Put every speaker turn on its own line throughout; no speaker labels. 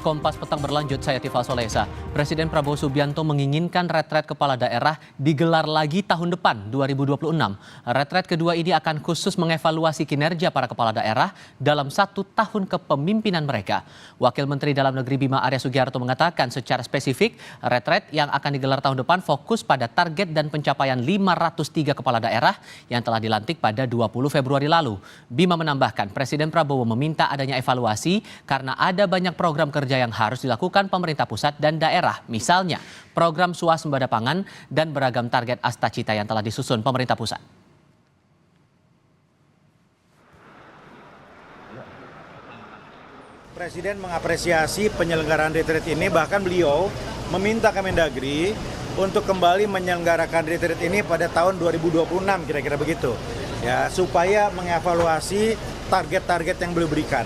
Kompas Petang berlanjut, saya Tifa Solesa. Presiden Prabowo Subianto menginginkan retret kepala daerah digelar lagi tahun depan, 2026. Retret kedua ini akan khusus mengevaluasi kinerja para kepala daerah dalam 1 tahun kepemimpinan mereka. Wakil Menteri Dalam Negeri Bima Arya Sugiharto mengatakan secara spesifik, retret yang akan digelar tahun depan fokus pada target dan pencapaian 503 kepala daerah yang telah dilantik pada 20 Februari lalu. Bima menambahkan, Presiden Prabowo meminta adanya evaluasi karena ada banyak program kerja yang harus dilakukan pemerintah pusat dan daerah. Misalnya, program swasembada pangan dan beragam target Astacita yang telah disusun pemerintah pusat.
Presiden mengapresiasi penyelenggaraan retret ini, bahkan beliau meminta Kemendagri untuk kembali menyelenggarakan retret ini pada tahun 2026, kira-kira begitu. Ya, supaya mengevaluasi target-target yang beliau berikan.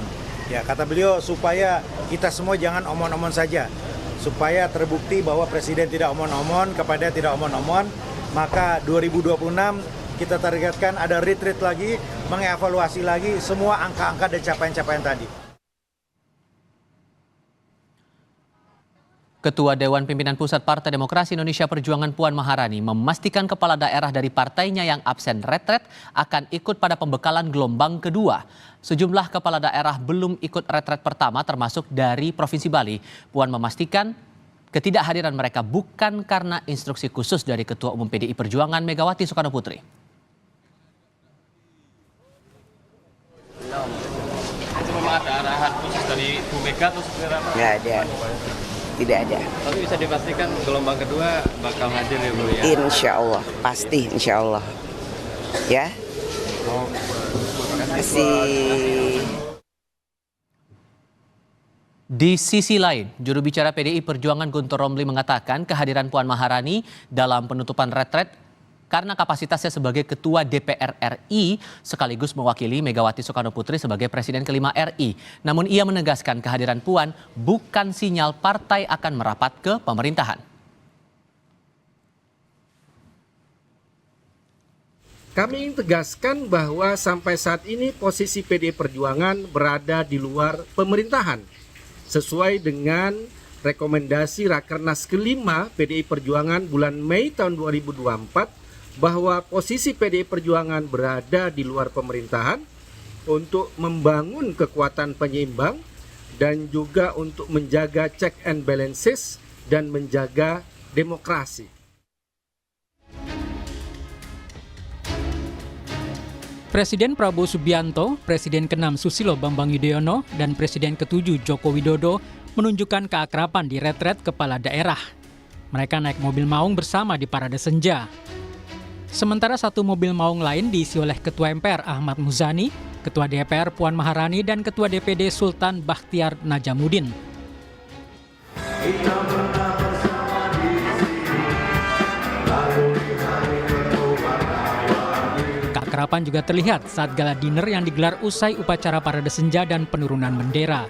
Ya, kata beliau supaya kita semua jangan omon-omon saja. Supaya terbukti bahwa Presiden tidak omon-omon kepada tidak omon-omon, maka 2026 kita targetkan ada retreat lagi, mengevaluasi lagi semua angka-angka dan capaian-capaian tadi.
Ketua Dewan Pimpinan Pusat Partai Demokrasi Indonesia Perjuangan Puan Maharani memastikan kepala daerah dari partainya yang absen retret akan ikut pada pembekalan gelombang kedua. Sejumlah kepala daerah belum ikut retret pertama termasuk dari Provinsi Bali. Puan memastikan ketidakhadiran mereka bukan karena instruksi khusus dari Ketua Umum PDI Perjuangan Megawati Soekarno Putri.
Memang ada arahan khusus dari Bu Mega atau seperti apa?
Nggak ada. Tidak ada.
Tapi bisa dipastikan gelombang kedua bakal hadir ya Bu ya?
Insya Allah, pasti insya Allah. Ya. Terima kasih.
Di sisi lain, juru bicara PDI Perjuangan Guntur Romli mengatakan kehadiran Puan Maharani dalam penutupan retret karena kapasitasnya sebagai Ketua DPR RI sekaligus mewakili Megawati Soekarno Putri sebagai Presiden kelima RI. Namun ia menegaskan kehadiran Puan bukan sinyal partai akan merapat ke pemerintahan.
Kami ingin tegaskan bahwa sampai saat ini posisi PDI Perjuangan berada di luar pemerintahan. Sesuai dengan rekomendasi Rakernas kelima PDI Perjuangan bulan Mei tahun 2024, bahwa posisi PDI Perjuangan berada di luar pemerintahan untuk membangun kekuatan penyeimbang dan juga untuk menjaga check and balances dan menjaga demokrasi.
Presiden Prabowo Subianto, Presiden ke-6 Susilo Bambang Yudhoyono, dan Presiden ke-7 Joko Widodo menunjukkan keakraban di retret kepala daerah. Mereka naik mobil maung bersama di Parade Senja. Sementara satu mobil maung lain diisi oleh Ketua MPR Ahmad Muzani, Ketua DPR Puan Maharani, dan Ketua DPD Sultan Bakhtiar Najamuddin. Keakraban juga terlihat saat gala dinner yang digelar usai upacara Parade Senja dan penurunan bendera.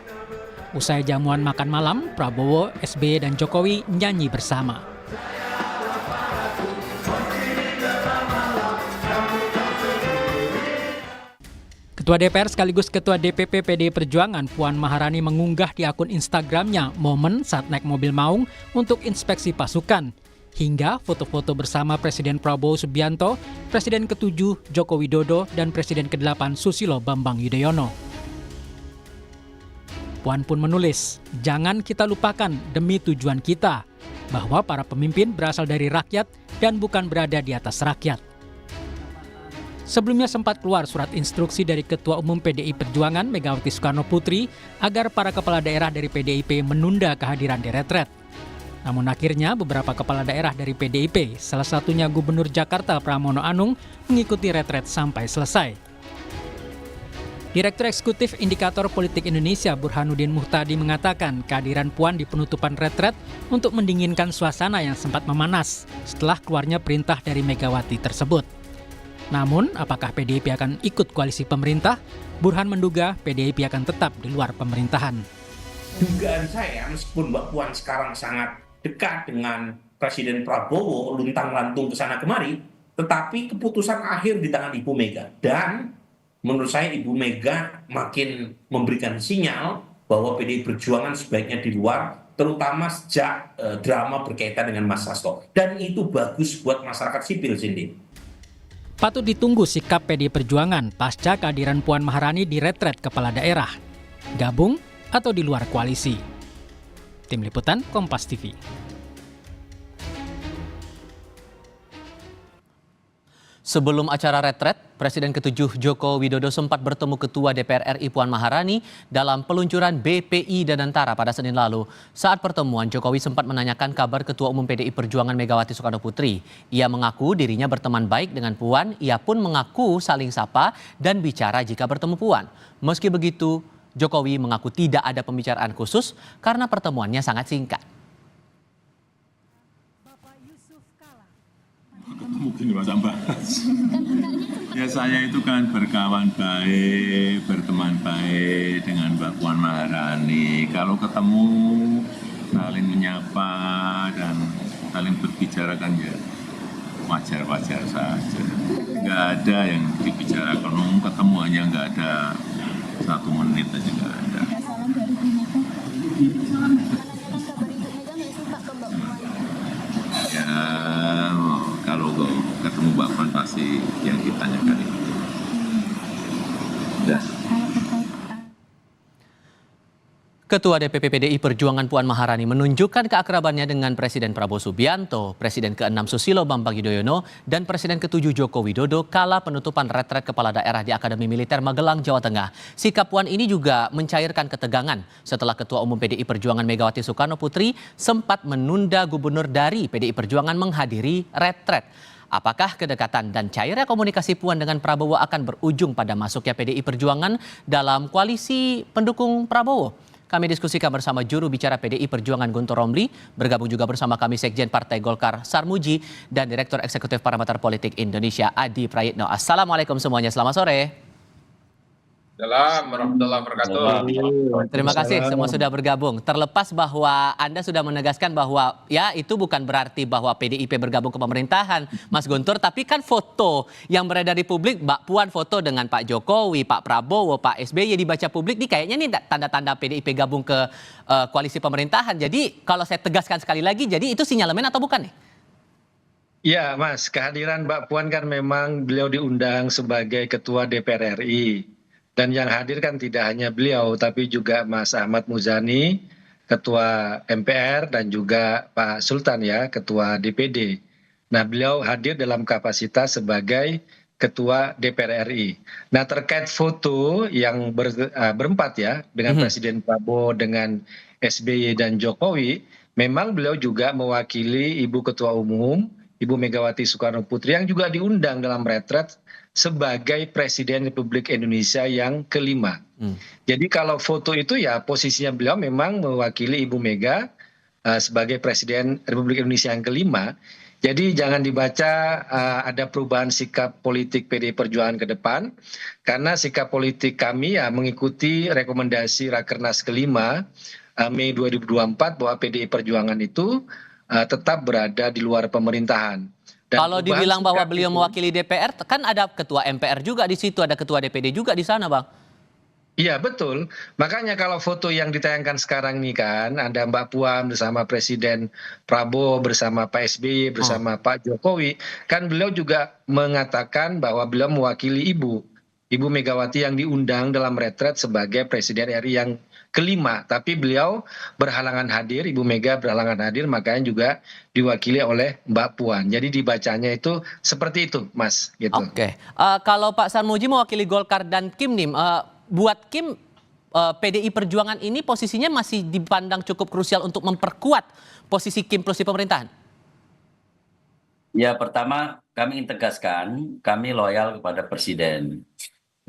Usai jamuan makan malam, Prabowo, SBY, dan Jokowi nyanyi bersama. Ketua DPR sekaligus Ketua DPP PDI Perjuangan Puan Maharani mengunggah di akun Instagramnya momen saat naik mobil maung untuk inspeksi pasukan, hingga foto-foto bersama Presiden Prabowo Subianto, Presiden ke-7 Joko Widodo, dan Presiden ke-8 Susilo Bambang Yudhoyono. Puan pun menulis, "Jangan kita lupakan demi tujuan kita, bahwa para pemimpin berasal dari rakyat dan bukan berada di atas rakyat." Sebelumnya sempat keluar surat instruksi dari Ketua Umum PDI Perjuangan Megawati Soekarno Putri agar para kepala daerah dari PDIP menunda kehadiran di retret. Namun akhirnya beberapa kepala daerah dari PDIP, salah satunya Gubernur Jakarta Pramono Anung, mengikuti retret sampai selesai. Direktur Eksekutif Indikator Politik Indonesia Burhanuddin Muhtadi mengatakan kehadiran Puan di penutupan retret untuk mendinginkan suasana yang sempat memanas setelah keluarnya perintah dari Megawati tersebut. Namun, apakah PDIP akan ikut koalisi pemerintah? Burhan menduga PDIP akan tetap di luar pemerintahan.
Dugaan saya, meskipun Mbak Puan sekarang sangat dekat dengan Presiden Prabowo, luntang-lantung ke sana kemari, tetapi keputusan akhir di tangan Ibu Mega. Dan menurut saya Ibu Mega makin memberikan sinyal bahwa PDI Perjuangan sebaiknya di luar, terutama sejak drama berkaitan dengan Mas Hasto. Dan itu bagus buat masyarakat sipil, Cindy.
Patut ditunggu sikap PDI Perjuangan pasca kehadiran Puan Maharani di retret kepala daerah. Gabung atau di luar koalisi. Tim Liputan Kompas TV.
Sebelum acara retret, Presiden ke-7 Joko Widodo sempat bertemu Ketua DPR RI Puan Maharani dalam peluncuran BPI Danantara pada Senin lalu. Saat pertemuan, Jokowi sempat menanyakan kabar Ketua Umum PDI Perjuangan Megawati Soekarnoputri. Ia mengaku dirinya berteman baik dengan Puan, ia pun mengaku saling sapa dan bicara jika bertemu Puan. Meski begitu, Jokowi mengaku tidak ada pembicaraan khusus karena pertemuannya sangat singkat.
Mungkin nggak usah bahas. Ya saya itu kan berkawan baik, berteman baik dengan Mbak Puan Maharani. Kalau ketemu saling menyapa dan saling berbicara kan ya wajar-wajar saja. Nggak ada yang dibicarakan, ketemu hanya nggak ada 1 menit aja nggak ada. Ya kalau ketemu Mbak Puan pasti yang ditanyakan itu. Udah.
Ketua DPP PDI Perjuangan Puan Maharani menunjukkan keakrabannya dengan Presiden Prabowo Subianto, Presiden ke-6 Susilo Bambang Yudhoyono, dan Presiden ke-7 Joko Widodo kala penutupan retret kepala daerah di Akademi Militer Magelang, Jawa Tengah. Sikap Puan ini juga mencairkan ketegangan setelah Ketua Umum PDI Perjuangan Megawati Soekarnoputri sempat menunda gubernur dari PDI Perjuangan menghadiri retret. Apakah kedekatan dan cairnya komunikasi Puan dengan Prabowo akan berujung pada masuknya PDI Perjuangan dalam koalisi pendukung Prabowo? Kami diskusikan bersama juru bicara PDI Perjuangan Guntur Romli, bergabung juga bersama kami Sekjen Partai Golkar Sarmuji, dan Direktur Eksekutif Parameter Politik Indonesia Adi Prayitno. Assalamualaikum semuanya, selamat sore.
Assalamualaikum warahmatullahi wabarakatuh.
Terima kasih semua sudah bergabung. Terlepas bahwa Anda sudah menegaskan bahwa ya itu bukan berarti bahwa PDIP bergabung ke pemerintahan, Mas Guntur, tapi kan foto yang beredar di publik, Mbak Puan foto dengan Pak Jokowi, Pak Prabowo, Pak SBY dibaca publik, nih kayaknya nih tanda-tanda PDIP gabung ke koalisi pemerintahan. Jadi kalau saya tegaskan sekali lagi, jadi itu sinyalemen atau bukan nih?
Ya Mas, kehadiran Mbak Puan kan memang beliau diundang sebagai Ketua DPR RI. Dan yang hadir kan tidak hanya beliau, tapi juga Mas Ahmad Muzani, Ketua MPR, dan juga Pak Sultan ya, Ketua DPD. Nah, beliau hadir dalam kapasitas sebagai Ketua DPR RI. Nah, terkait foto yang berempat ya, dengan Presiden Prabowo, dengan SBY dan Jokowi, memang beliau juga mewakili Ibu Ketua Umum, Ibu Megawati Soekarnoputri, yang juga diundang dalam retret sebagai Presiden Republik Indonesia yang ke-5. Jadi kalau foto itu ya posisinya beliau memang mewakili Ibu Mega sebagai Presiden Republik Indonesia yang ke-5. Jadi jangan dibaca ada perubahan sikap politik PDI Perjuangan ke depan, karena sikap politik kami ya mengikuti rekomendasi Rakernas ke-5 Mei 2024 bahwa PDI Perjuangan itu tetap berada di luar pemerintahan. Dan
kalau dibilang bahwa beliau mewakili DPR, kan ada ketua MPR juga di situ, ada ketua DPD juga di sana, Bang.
Iya betul, makanya kalau foto yang ditayangkan sekarang nih kan, ada Mbak Puan bersama Presiden Prabowo, bersama Pak SBY, bersama Pak Jokowi, kan beliau juga mengatakan bahwa beliau mewakili Ibu Megawati yang diundang dalam retret sebagai Presiden RI yang ke-5, tapi beliau berhalangan hadir, Ibu Mega berhalangan hadir, makanya juga diwakili oleh Mbak Puan. Jadi dibacanya itu seperti itu, Mas. Gitu.
Oke, kalau Pak Sarmuji mewakili Golkar dan Kim nih, buat Kim PDI Perjuangan ini posisinya masih dipandang cukup krusial untuk memperkuat posisi Kim plus di pemerintahan?
Ya, pertama kami ingin tegaskan, kami loyal kepada Presiden.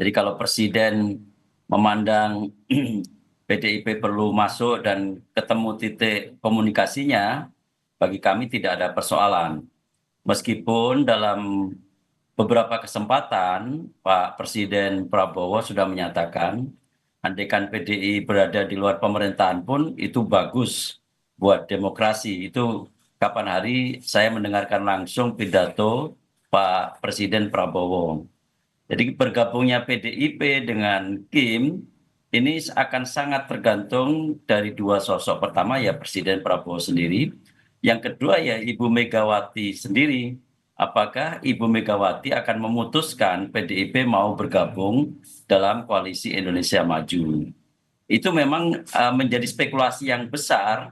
Jadi kalau Presiden memandang PDIP perlu masuk dan ketemu titik komunikasinya, bagi kami tidak ada persoalan. Meskipun dalam beberapa kesempatan Pak Presiden Prabowo sudah menyatakan, andaikan PDI berada di luar pemerintahan pun itu bagus buat demokrasi. Itu kapan hari saya mendengarkan langsung pidato Pak Presiden Prabowo. Jadi bergabungnya PDIP dengan Kim ini akan sangat tergantung dari dua sosok. Pertama ya Presiden Prabowo sendiri, yang kedua ya Ibu Megawati sendiri. Apakah Ibu Megawati akan memutuskan PDIP mau bergabung dalam koalisi Indonesia Maju? Itu memang menjadi spekulasi yang besar,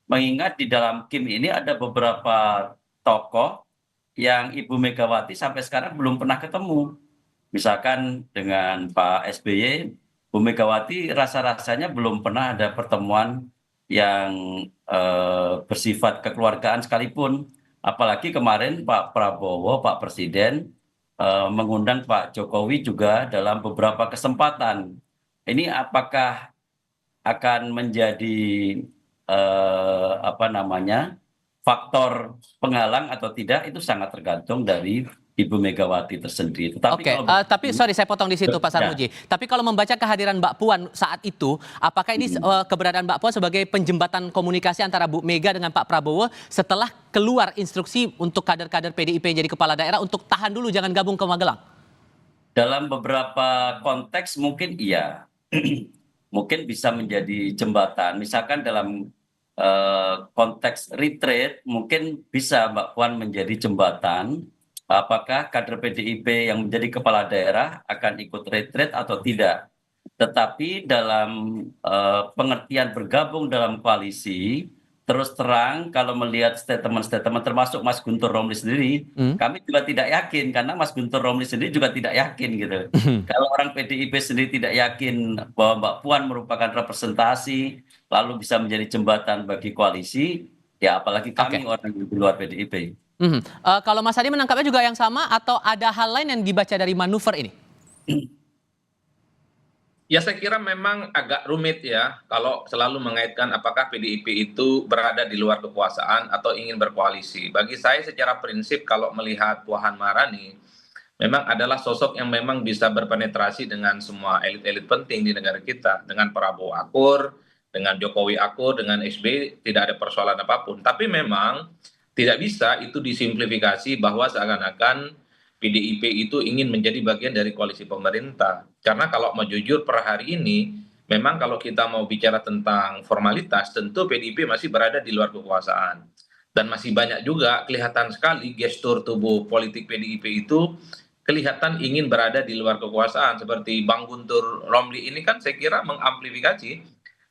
mengingat di dalam Kim ini ada beberapa tokoh yang Ibu Megawati sampai sekarang belum pernah ketemu. Misalkan dengan Pak SBY, Bu Megawati rasa-rasanya belum pernah ada pertemuan yang bersifat kekeluargaan sekalipun. Apalagi kemarin Pak Prabowo, Pak Presiden mengundang Pak Jokowi juga dalam beberapa kesempatan. Ini apakah akan menjadi faktor penghalang atau tidak, itu sangat tergantung dari Ibu Megawati tersendiri.
Tapi sorry saya potong di situ Pak Sarmuji. Tapi kalau membaca kehadiran Mbak Puan saat itu, apakah ini keberadaan Mbak Puan sebagai penjembatan komunikasi antara Bu Mega dengan Pak Prabowo setelah keluar instruksi untuk kader-kader PDIP jadi kepala daerah untuk tahan dulu, jangan gabung ke Magelang?
Dalam beberapa konteks mungkin iya. Mungkin bisa menjadi jembatan. Misalkan dalam konteks retreat, mungkin bisa Mbak Puan menjadi jembatan. Apakah kader PDIP yang menjadi kepala daerah akan ikut retreat atau tidak? Tetapi dalam pengertian bergabung dalam koalisi, terus terang kalau melihat statement-statement termasuk Mas Guntur Romli sendiri, kami juga tidak yakin, karena Mas Guntur Romli sendiri juga tidak yakin gitu. Kalau orang PDIP sendiri tidak yakin bahwa Mbak Puan merupakan representasi, lalu bisa menjadi jembatan bagi koalisi, ya apalagi kami orang di luar PDIP.
Kalau Mas Hadi menangkapnya juga yang sama atau ada hal lain yang dibaca dari manuver ini?
Ya saya kira memang agak rumit ya kalau selalu mengaitkan apakah PDIP itu berada di luar kekuasaan atau ingin berkoalisi. Bagi saya secara prinsip kalau melihat Puan Maharani memang adalah sosok yang memang bisa berpenetrasi dengan semua elit-elit penting di negara kita. Dengan Prabowo akur, dengan Jokowi akur, dengan SBY tidak ada persoalan apapun. Tapi memang tidak bisa itu disimplifikasi bahwa seakan-akan PDIP itu ingin menjadi bagian dari koalisi pemerintah. Karena kalau mau jujur per hari ini, memang kalau kita mau bicara tentang formalitas, tentu PDIP masih berada di luar kekuasaan. Dan masih banyak juga kelihatan sekali gestur tubuh politik PDIP itu kelihatan ingin berada di luar kekuasaan. Seperti Bang Guntur Romli ini kan saya kira mengamplifikasi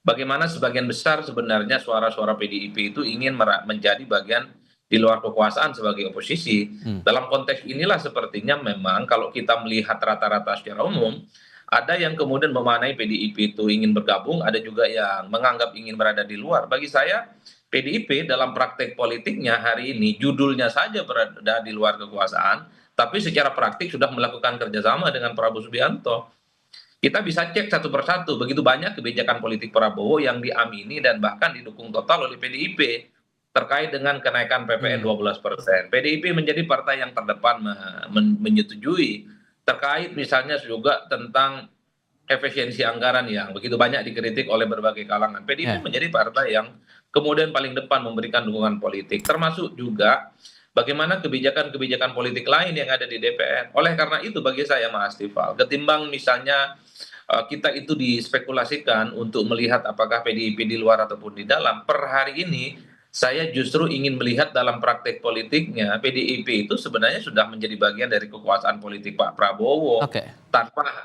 bagaimana sebagian besar sebenarnya suara-suara PDIP itu ingin menjadi bagian di luar kekuasaan sebagai oposisi. Dalam konteks inilah sepertinya memang kalau kita melihat rata-rata secara umum, ada yang kemudian memaknai PDIP itu ingin bergabung, ada juga yang menganggap ingin berada di luar. Bagi saya, PDIP dalam praktek politiknya hari ini, judulnya saja berada di luar kekuasaan, tapi secara praktik sudah melakukan kerjasama dengan Prabowo Subianto. Kita bisa cek satu persatu, begitu banyak kebijakan politik Prabowo yang diamini dan bahkan didukung total oleh PDIP. Terkait dengan kenaikan PPN 12%. PDIP menjadi partai yang terdepan menyetujui. Terkait misalnya juga tentang efisiensi anggaran yang begitu banyak dikritik oleh berbagai kalangan. PDIP menjadi partai yang kemudian paling depan memberikan dukungan politik. Termasuk juga bagaimana kebijakan-kebijakan politik lain yang ada di DPR. Oleh karena itu bagi saya Mas Tifal, ketimbang misalnya kita itu dispekulasikan untuk melihat apakah PDIP di luar ataupun di dalam, per hari ini saya justru ingin melihat dalam praktek politiknya PDIP itu sebenarnya sudah menjadi bagian dari kekuasaan politik Pak Prabowo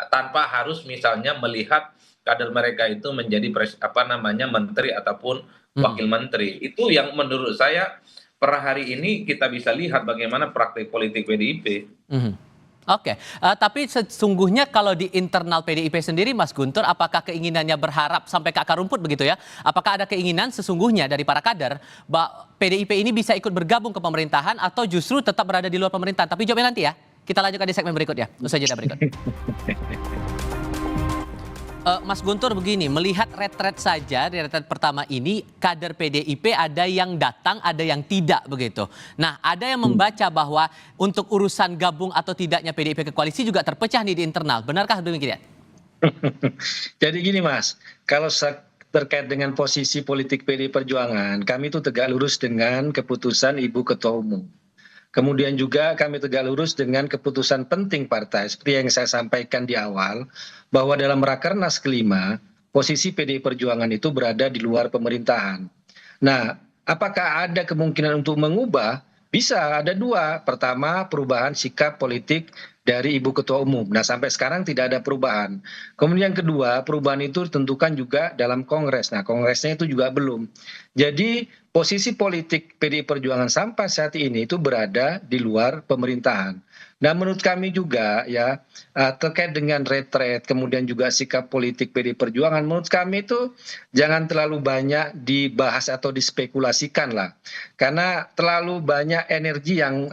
tanpa harus misalnya melihat kader mereka itu menjadi menteri ataupun wakil menteri. Itu yang menurut saya per hari ini kita bisa lihat bagaimana praktek politik PDIP.
Tapi sesungguhnya kalau di internal PDIP sendiri Mas Guntur, apakah keinginannya berharap sampai ke akar rumput begitu ya? Apakah ada keinginan sesungguhnya dari para kader bahwa PDIP ini bisa ikut bergabung ke pemerintahan atau justru tetap berada di luar pemerintahan? Tapi jawabnya nanti ya. Kita lanjutkan di segmen berikutnya. Usai jeda berikut. Mas Guntur begini, melihat retret saja di retret pertama ini kader PDIP ada yang datang, ada yang tidak begitu. Nah, ada yang membaca bahwa untuk urusan gabung atau tidaknya PDIP ke koalisi juga terpecah nih di internal. Benarkah demikian?
Jadi gini Mas, kalau terkait dengan posisi politik PDI Perjuangan, kami itu tegak lurus dengan keputusan Ibu Ketua Umum. Kemudian juga kami tegak lurus dengan keputusan penting partai seperti yang saya sampaikan di awal bahwa dalam Rakernas kelima posisi PDI Perjuangan itu berada di luar pemerintahan. Nah, apakah ada kemungkinan untuk mengubah? Bisa, ada dua. Pertama, perubahan sikap politik dari Ibu Ketua Umum. Nah, sampai sekarang tidak ada perubahan. Kemudian yang kedua, perubahan itu ditentukan juga dalam Kongres. Nah, Kongresnya itu juga belum. Jadi, posisi politik PDI Perjuangan sampai saat ini itu berada di luar pemerintahan. Nah, menurut kami juga ya, terkait dengan retret, kemudian juga sikap politik PDI Perjuangan, menurut kami itu jangan terlalu banyak dibahas atau dispekulasikan lah. Karena terlalu banyak energi yang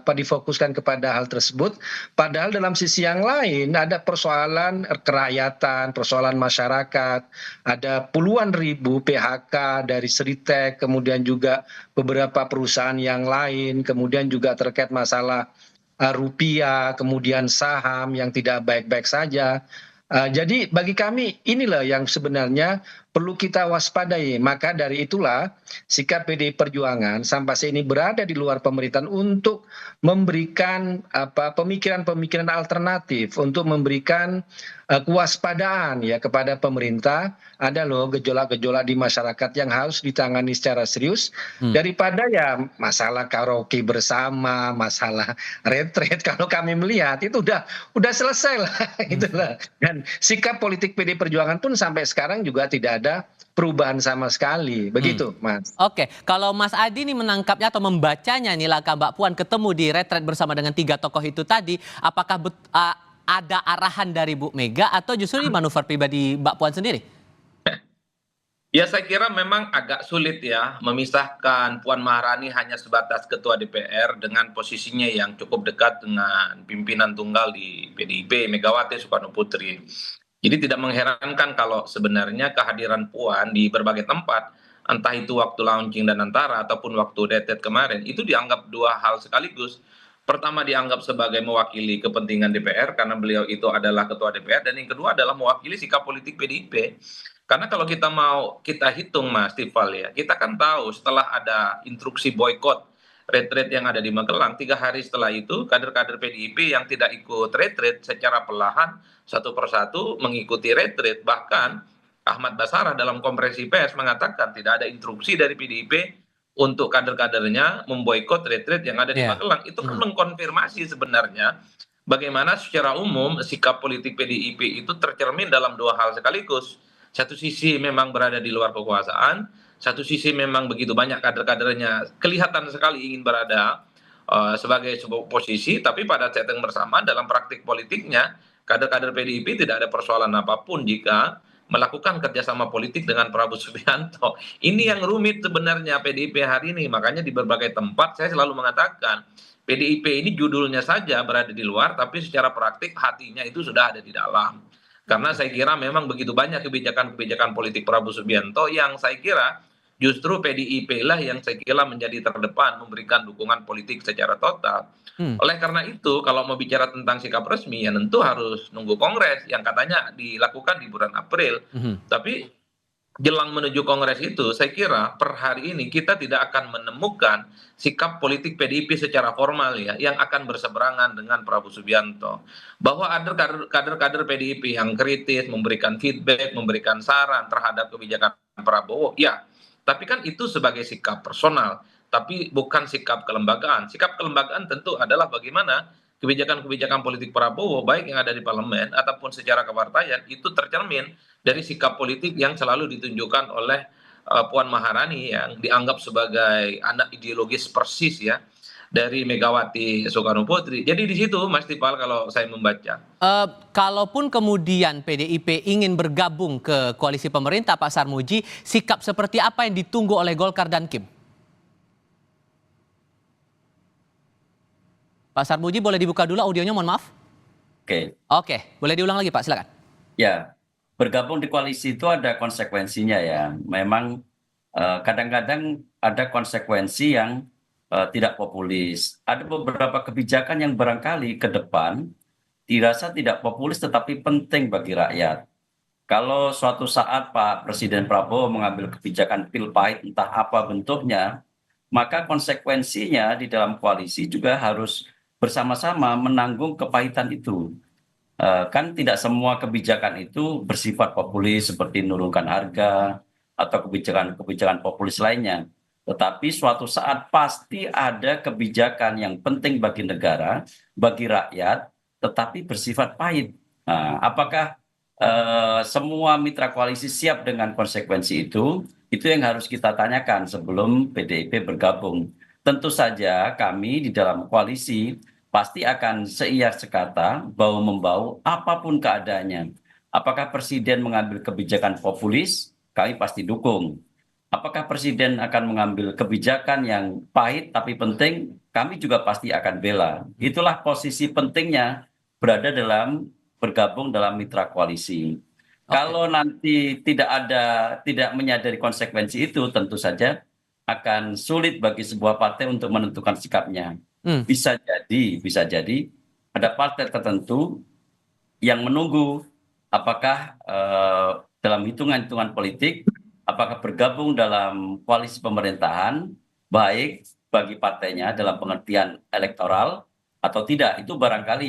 difokuskan kepada hal tersebut, padahal dalam sisi yang lain ada persoalan kerakyatan, persoalan masyarakat, ada puluhan ribu PHK dari Seritek, kemudian juga beberapa perusahaan yang lain, kemudian juga terkait masalah rupiah, kemudian saham yang tidak baik-baik saja. Jadi bagi kami inilah yang sebenarnya perlu kita waspadai. Maka dari itulah sikap PDI Perjuangan sampai saat ini berada di luar pemerintahan untuk memberikan pemikiran-pemikiran alternatif, untuk memberikan kewaspadaan ya kepada pemerintah. Ada loh gejolak-gejolak di masyarakat yang harus ditangani secara serius daripada ya masalah karaoke bersama, masalah retret. Kalau kami melihat itu udah selesai lah itulah. Dan sikap politik PDI Perjuangan pun sampai sekarang juga tidak ada perubahan sama sekali. Begitu, Mas.
Oke, kalau Mas Adi ini menangkapnya atau membacanya nih langkah Mbak Puan ketemu di retret bersama dengan 3 tokoh itu tadi, apakah ada arahan dari Bu Mega atau justru ini manuver pribadi Mbak Puan sendiri?
Ya, saya kira memang agak sulit ya memisahkan Puan Maharani hanya sebatas ketua DPR dengan posisinya yang cukup dekat dengan pimpinan tunggal di PDIP, Megawati Soekarno Putri. Jadi tidak mengherankan kalau sebenarnya kehadiran Puan di berbagai tempat, entah itu waktu launching dan antara ataupun waktu retret kemarin, itu dianggap dua hal sekaligus. Pertama dianggap sebagai mewakili kepentingan DPR karena beliau itu adalah ketua DPR, dan yang kedua adalah mewakili sikap politik PDIP. Karena kalau kita hitung Mas Tifal ya, kita kan tahu setelah ada instruksi boykot retret yang ada di Magelang, 3 hari setelah itu kader-kader PDIP yang tidak ikut retret secara perlahan satu persatu mengikuti retret. Bahkan Ahmad Basarah dalam konferensi pers mengatakan tidak ada instruksi dari PDIP untuk kader-kadernya memboikot retret yang ada di Magelang. Itu kan mengkonfirmasi sebenarnya bagaimana secara umum sikap politik PDIP itu tercermin dalam dua hal sekaligus. Satu sisi memang berada di luar kekuasaan, satu sisi memang begitu banyak kader-kadernya kelihatan sekali ingin berada sebagai sebuah posisi, tapi pada saat yang bersama dalam praktik politiknya kader-kader PDIP tidak ada persoalan apapun jika melakukan kerjasama politik dengan Prabowo Subianto. Ini yang rumit sebenarnya PDIP hari ini, makanya di berbagai tempat saya selalu mengatakan PDIP ini judulnya saja berada di luar, tapi secara praktik hatinya itu sudah ada di dalam. Karena saya kira memang begitu banyak kebijakan-kebijakan politik Prabowo Subianto yang saya kira justru PDIP lah yang saya kira menjadi terdepan memberikan dukungan politik secara total. Oleh karena itu kalau mau bicara tentang sikap resmi ya tentu harus nunggu Kongres yang katanya dilakukan di bulan April. Tapi jelang menuju Kongres itu saya kira per hari ini kita tidak akan menemukan sikap politik PDIP secara formal ya yang akan berseberangan dengan Prabowo Subianto. Bahwa ada kader-kader PDIP yang kritis, memberikan feedback, memberikan saran terhadap kebijakan Prabowo, ya. Tapi kan itu sebagai sikap personal, tapi bukan sikap kelembagaan. Sikap kelembagaan tentu adalah bagaimana kebijakan-kebijakan politik Prabowo baik yang ada di parlemen ataupun secara kepartaian itu tercermin dari sikap politik yang selalu ditunjukkan oleh Puan Maharani yang dianggap sebagai anak ideologis persis ya dari Megawati Soekarno Putri. Jadi di situ Mas Tipal kalau saya membaca.
Kalaupun kemudian PDIP ingin bergabung ke koalisi pemerintah Pak Sarmuji, sikap seperti apa yang ditunggu oleh Golkar dan Kim? Pak Sarmuji boleh dibuka dulu audionya, mohon maaf. Oke, boleh diulang lagi Pak, silakan.
Ya, bergabung di koalisi itu ada konsekuensinya ya. Memang kadang-kadang ada konsekuensi yang tidak populis. Ada beberapa kebijakan yang barangkali ke depan dirasa tidak populis tetapi penting bagi rakyat. Kalau suatu saat Pak Presiden Prabowo mengambil kebijakan pil pahit entah apa bentuknya, maka konsekuensinya di dalam koalisi juga harus bersama-sama menanggung kepahitan itu. kan tidak semua kebijakan itu bersifat populis seperti menurunkan harga atau kebijakan-kebijakan populis lainnya. Tetapi suatu saat pasti ada kebijakan yang penting bagi negara, bagi rakyat, tetapi bersifat pahit. Nah, apakah semua mitra koalisi siap dengan konsekuensi itu? Itu yang harus kita tanyakan sebelum PDIP bergabung. Tentu saja kami di dalam koalisi pasti akan seia sekata, bau-membau, apapun keadaannya. Apakah presiden mengambil kebijakan populis? Kami pasti dukung. Apakah presiden akan mengambil kebijakan yang pahit tapi penting? Kami juga pasti akan bela. Itulah posisi pentingnya bergabung dalam mitra koalisi. Kalau nanti tidak menyadari konsekuensi itu, tentu saja akan sulit bagi sebuah partai untuk menentukan sikapnya. Bisa jadi ada partai tertentu yang menunggu apakah dalam hitungan-hitungan politik, apakah bergabung dalam koalisi pemerintahan baik bagi partainya dalam pengertian elektoral atau tidak. Itu barangkali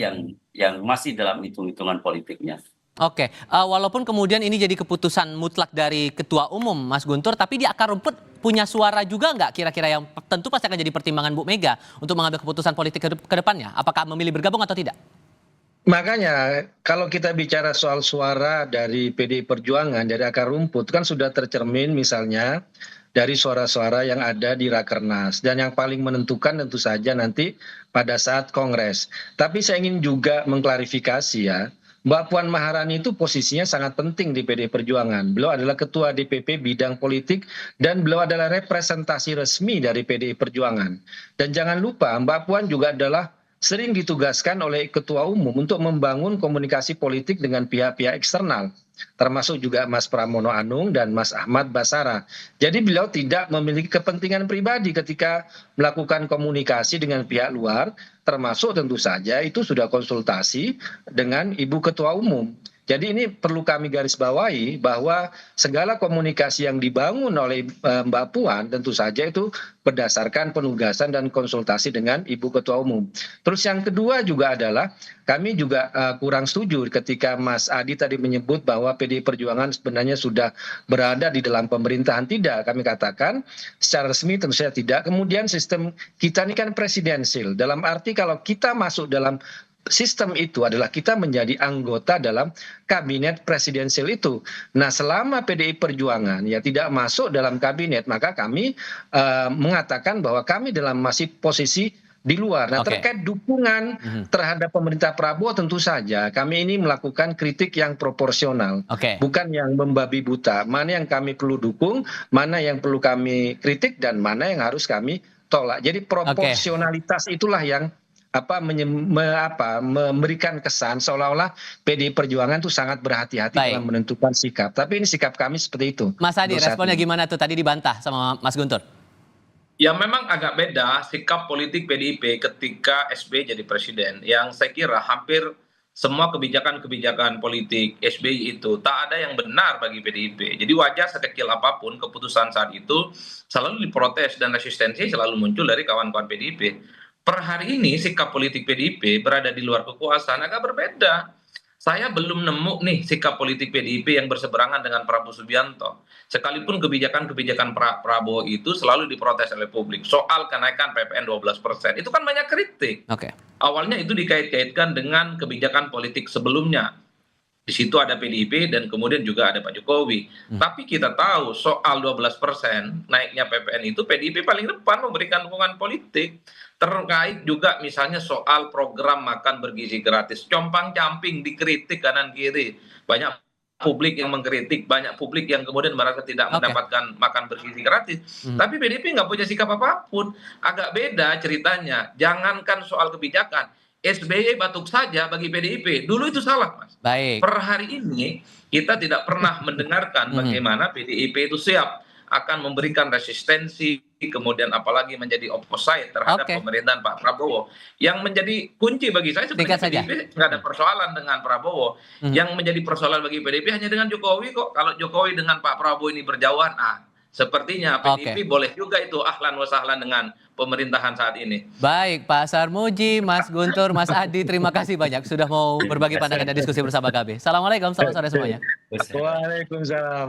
yang masih dalam hitung-hitungan politiknya.
Oke, walaupun kemudian ini jadi keputusan mutlak dari Ketua Umum Mas Guntur, tapi di akar rumput punya suara juga nggak kira-kira yang tentu pasti akan jadi pertimbangan Bu Mega untuk mengambil keputusan politik ke depannya? Apakah memilih bergabung atau tidak?
Makanya kalau kita bicara soal suara dari PDI Perjuangan, dari akar rumput kan sudah tercermin misalnya dari suara-suara yang ada di Rakernas. Dan yang paling menentukan tentu saja nanti pada saat Kongres. Tapi saya ingin juga mengklarifikasi ya, Mbak Puan Maharani itu posisinya sangat penting di PDI Perjuangan. Beliau adalah Ketua DPP bidang politik dan beliau adalah representasi resmi dari PDI Perjuangan. Dan jangan lupa Mbak Puan juga adalah sering ditugaskan oleh Ketua Umum untuk membangun komunikasi politik dengan pihak-pihak eksternal, termasuk juga Mas Pramono Anung dan Mas Ahmad Basara. Jadi beliau tidak memiliki kepentingan pribadi ketika melakukan komunikasi dengan pihak luar, termasuk tentu saja itu sudah konsultasi dengan Ibu Ketua Umum. Jadi ini perlu kami garis bawahi bahwa segala komunikasi yang dibangun oleh Mbak Puan tentu saja itu berdasarkan penugasan dan konsultasi dengan Ibu Ketua Umum. Terus yang kedua juga adalah kami juga kurang setuju ketika Mas Adi tadi menyebut bahwa PDI Perjuangan sebenarnya sudah berada di dalam pemerintahan. Tidak, kami katakan secara resmi tentu saja tidak. Kemudian sistem kita ini kan presidensil. Dalam arti kalau kita masuk dalam sistem itu adalah kita menjadi anggota dalam kabinet presidensial itu. Nah, selama PDI Perjuangan ya tidak masuk dalam kabinet, maka kami mengatakan bahwa kami dalam masih posisi di luar. Nah, terkait dukungan terhadap pemerintah Prabowo tentu saja kami ini melakukan kritik yang proporsional, bukan yang membabi buta. Mana yang kami perlu dukung, mana yang perlu kami kritik, dan mana yang harus kami tolak. Jadi proporsionalitas itulah yang memberikan kesan seolah-olah PDI Perjuangan itu sangat berhati-hati dalam menentukan sikap. Tapi ini sikap kami seperti itu.
Mas Adi, responnya gimana tuh? Tadi dibantah sama Mas Guntur.
Ya memang agak beda sikap politik PDIP ketika SBY jadi presiden. Yang saya kira hampir semua kebijakan-kebijakan politik SBY itu tak ada yang benar bagi PDIP. Jadi wajar sekecil apapun keputusan saat itu selalu diprotes dan resistensi selalu muncul dari kawan-kawan PDIP. Per hari ini sikap politik PDIP berada di luar kekuasaan agak berbeda. Saya belum nemu nih sikap politik PDIP yang berseberangan dengan Prabowo Subianto. Sekalipun kebijakan-kebijakan Prabowo itu selalu diprotes oleh publik. Soal kenaikan PPN 12%, itu kan banyak kritik. Awalnya itu dikait-kaitkan dengan kebijakan politik sebelumnya. Di situ ada PDIP dan kemudian juga ada Pak Jokowi. Tapi kita tahu soal 12% naiknya PPN itu PDIP paling depan memberikan dukungan politik. Terkait juga misalnya soal program makan bergizi gratis. Compang-camping dikritik kanan kiri. Banyak publik yang mengkritik, banyak publik yang kemudian merasa tidak mendapatkan makan bergizi gratis. Tapi PDIP nggak punya sikap apapun. Agak beda ceritanya. Jangankan soal kebijakan. SBY batuk saja bagi PDIP. Dulu itu salah, Mas. Per hari ini kita tidak pernah mendengarkan bagaimana PDIP itu siap akan memberikan resistensi, kemudian apalagi menjadi opposite terhadap pemerintahan Pak Prabowo. Yang menjadi kunci bagi saya sebenarnya PDIP nggak ada persoalan dengan Prabowo. Yang menjadi persoalan bagi PDIP hanya dengan Jokowi kok. Kalau Jokowi dengan Pak Prabowo ini berjauhan, sepertinya PDIP boleh juga itu ahlan wa sahlan dengan pemerintahan saat ini.
Baik, Pak Sarmuji, Mas Guntur, Mas Adi, terima kasih banyak sudah mau berbagi pandangan dan diskusi bersama kami. Assalamualaikum, selamat sore semuanya.
Waalaikumsalam.